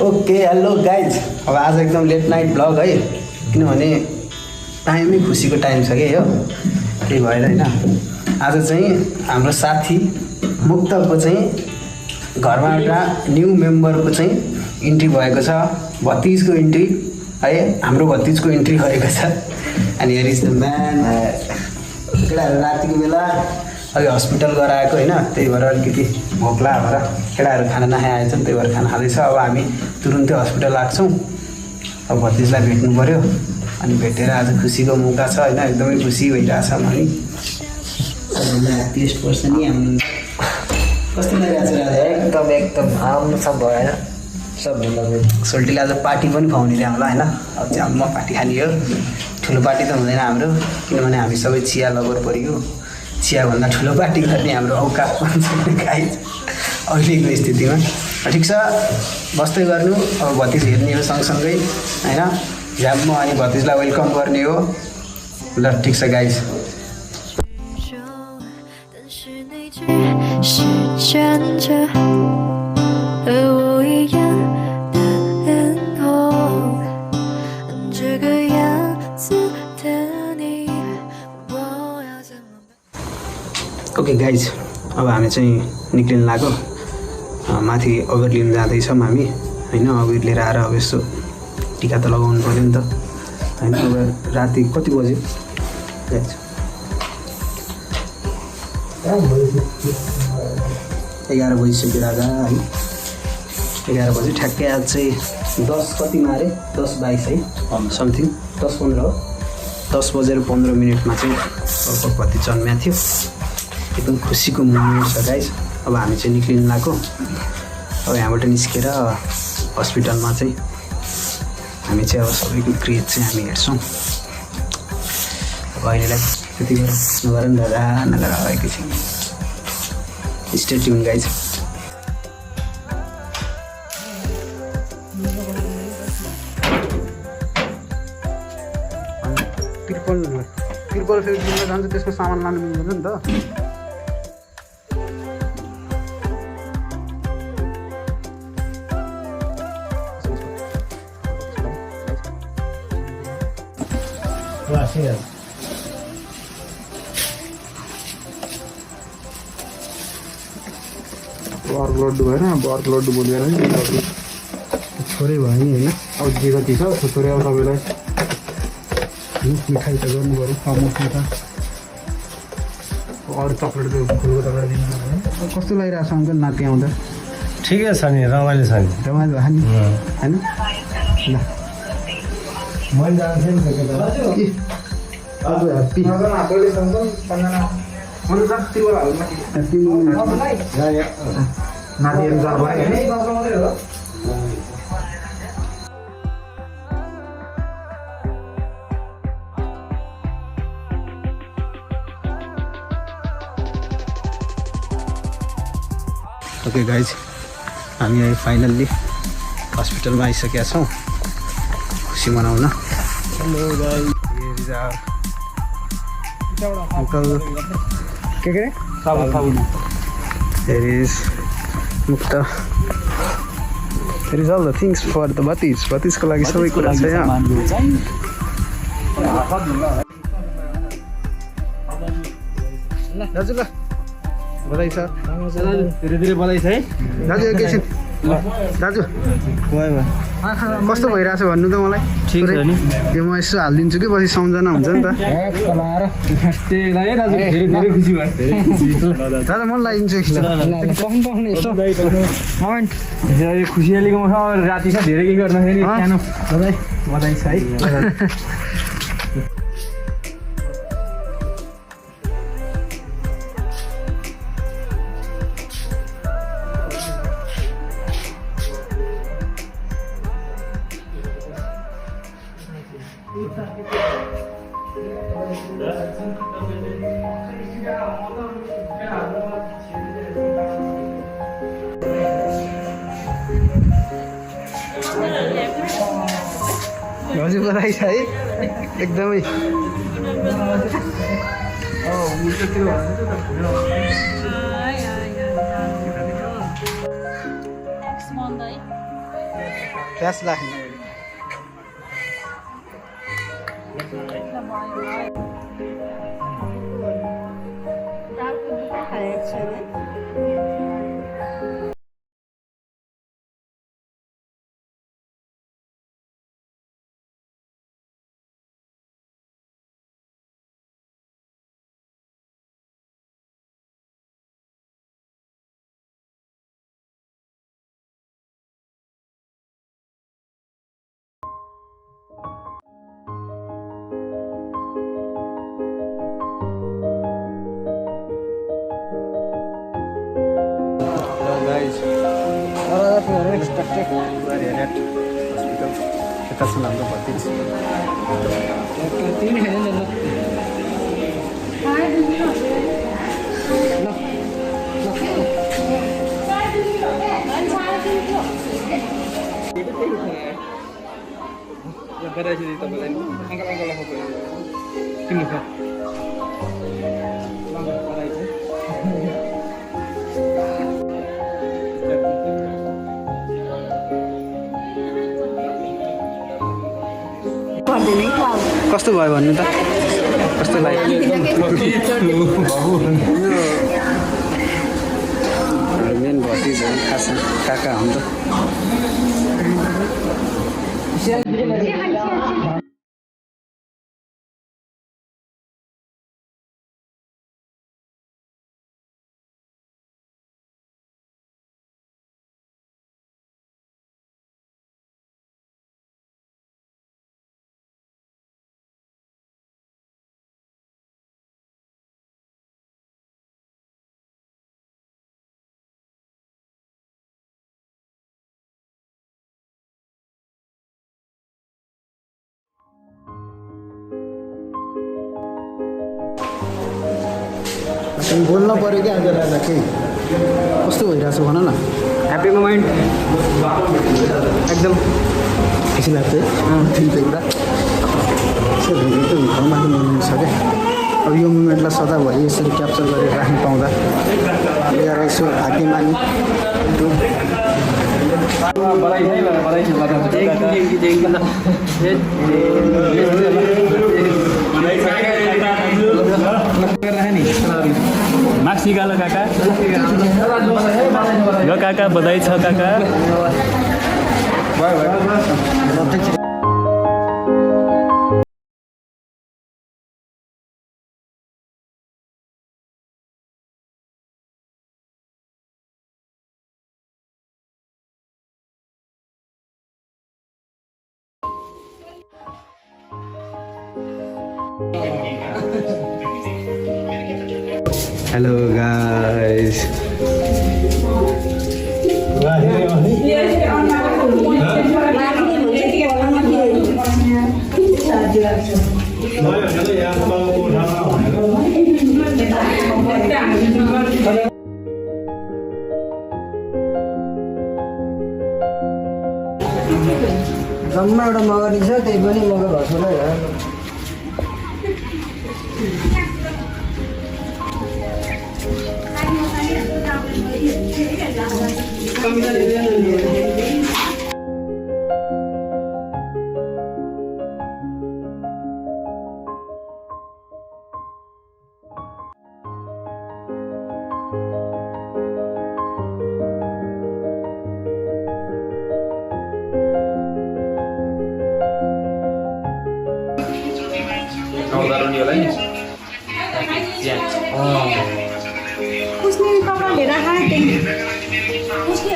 Okay hello guys, अब आज एकदम लेट नाइट ब्लग है, किनभने टाइमै खुसीको टाइम छ कि हो, त्यही भएर होइन। आज चाहिँ हाम्रो साथी मुक्तको चाहिँ घरमा एउटा न्यू मेम्बरको चाहिँ इन्ट्री भएको छ, भतिजको इन्ट्री है, हाम्रो भतिजको इन्ट्री भएको छ। अनि हेयर इज द म्यान। केटाहरू रातिको बेला अघि हस्पिटल गराएको होइन, त्यही भएर अलिकति भोक लाग्यो भएर केटाहरू खाना नखाइ आएछन्, त्यही भएर खाना खाँदैछ। अब हामी तुरुन्तै हस्पिटल लाग्छौँ, अब भतिजलाई भेट्नु पऱ्यो। अनि भेटेर आज खुसीको मौका छ होइन, एकदमै खुसी भइरहेछ हामी। सबभन्दा ह्याप्पिएस्ट पर्सन नि हामी। कस्तो लागिरहेको छ राजा? एकदम राम्रो छ भएन सबभन्दा। सोल्टीले आज पार्टी पनि खुवाउने रे हामीलाई होइन। अब चाहिँ म पार्टी खाने हो, ठुलो पार्टी त हुँदैन हाम्रो, किनभने हामी सबै चिया लभर पऱ्यो। चियाभन्दा ठुलो पार्टी गर्ने हाम्रो औकात गाइज अहिलेको स्थितिमा। ठिक छ, बस्दै गर्नु। अब भतिज हेर्ने हो सँगसँगै होइन, झ्याम्म अनि भतिजलाई वेलकम गर्ने हो। ल ठिक छ गाइज। ओके गाइज, अब हामी चाहिँ निक्लिन लाग्यो, माथि अबिर लिन जाँदैछौँ हामी होइन। अबिर लिएर आएर अब यसो टिका त लगाउनु पऱ्यो नि त होइन। अब राति कति बज्यो गाइज? 11 बजिसक्यो राजा है। 11 बजी ठ्याक्कै। आज चाहिँ 10 कतिमा अरे 10:22 है समथिङ, 10:15 हो। 10 बजेर 15 मिनटमा चाहिँ अर्को भति जन्मिएको थियो। एकदम खुसीको मोमेन्ट छ गाइज। अब हामी चाहिँ निक्लिनु लाग्यो। अब यहाँबाट निस्केर हस्पिटलमा चाहिँ हामी चाहिँ अब सबैको ग्रेड चाहिँ हामी हेर्छौँ। अब अहिलेलाई त्यति बेला नगर नि दादा, नगर आएको छैन। Stay tune guys. त्रिपल फेरि किन्न जान्छ, त्यसको सामान लानु मिल्दैन नि त। बर्क लड्डु भएन, बर्क लड्डु बोलेर छोरै भयो नि होइन। अब जे कति छ छोरै अब तपाईँलाई मिठाई त गर्नु पऱ्यो, समोसा त अरू चक्लेट त फुलको तपाईँलाई दिनु पऱ्यो। कस्तो लागिरहेको छ अङ्कल नाति आउँदा? ठिकै छ नि, रमाइलो छ नि। रमाइलो भयो नि होइन। ल मैले जान्छु नि नानीहरू ओके गाइज, हामी अहिले फाइनल्ली हस्पिटलमा आइसकेका छौँ खुसी मनाउन। हेलो गाइज, अंकल के there is Mukta, there is all the things for the Batiz को लागि सबै कुरा छ यहाँ। दाजु ल बधाई छ। धेरै धेरै बधाई छ है दाजु। एकैछिन दाजु, कस्तो भइरहेछ भन्नु त मलाई? ठिक छ नि, यो म यसो हालिदिन्छु कि पछि सम्झना हुन्छ नि त। दादा मन लगाइदिन्छु खुसियालीको राति छ, धेरै के गर्दाखेरि सानो बधाई छ है। हजुर बधाई छ है एकदमै। Next Monday. प्यास लाग्ने guys. Kita senang dapat tips. Ini hanya nak. कस्तो भयो भन्नु त कस्तो लाग्यो मेन भतिज हो खास काका हो त बोल्न पर्यो क्या आज राजा केही कस्तो भइरहेछ भन न ह्याप्पी मोमेन्ट एकदम खुसी लाग्छ त्यही कुरा यसो भेटेको त घरमाथि मोमेन्ट छ क्या अब यो मोमेन्टलाई सदाभरि यसरी क्याप्चर गरेर राख्नु पाउँदा ल्याएर यसो हाती मानि मार्क्स निकालो काका ल काका बधाई छ काका Hello guys. जम्मा एउटा मगनी छ त्यही पनि मगर भएको नै हो उसले कपालले राखेको उसले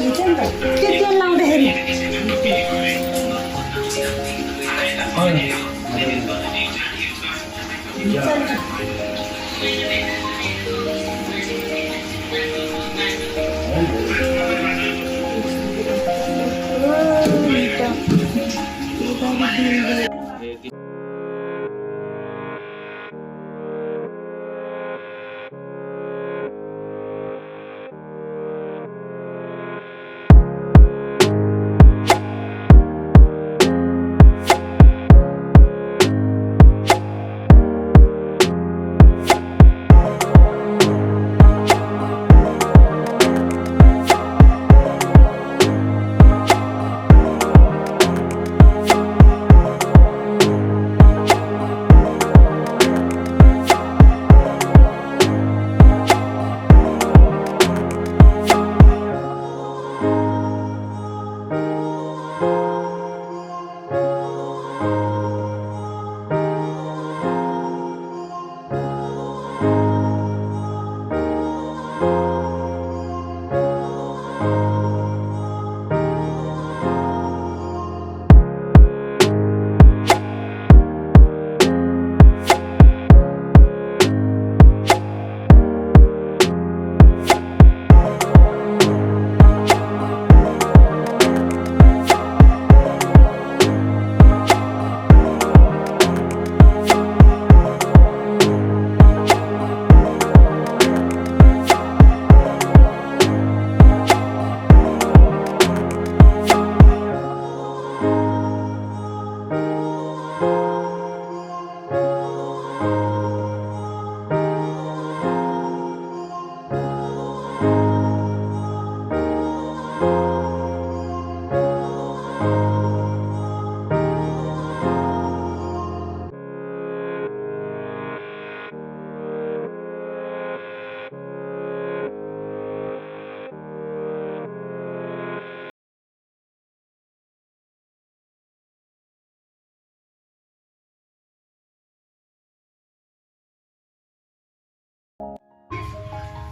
भित्र नि त त्यो तेल लाउँदाखेरि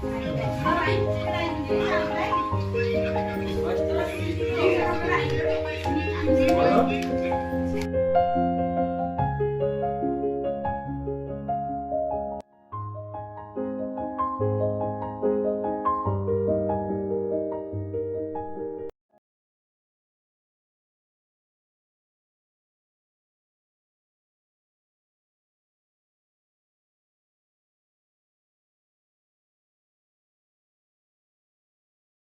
Bye.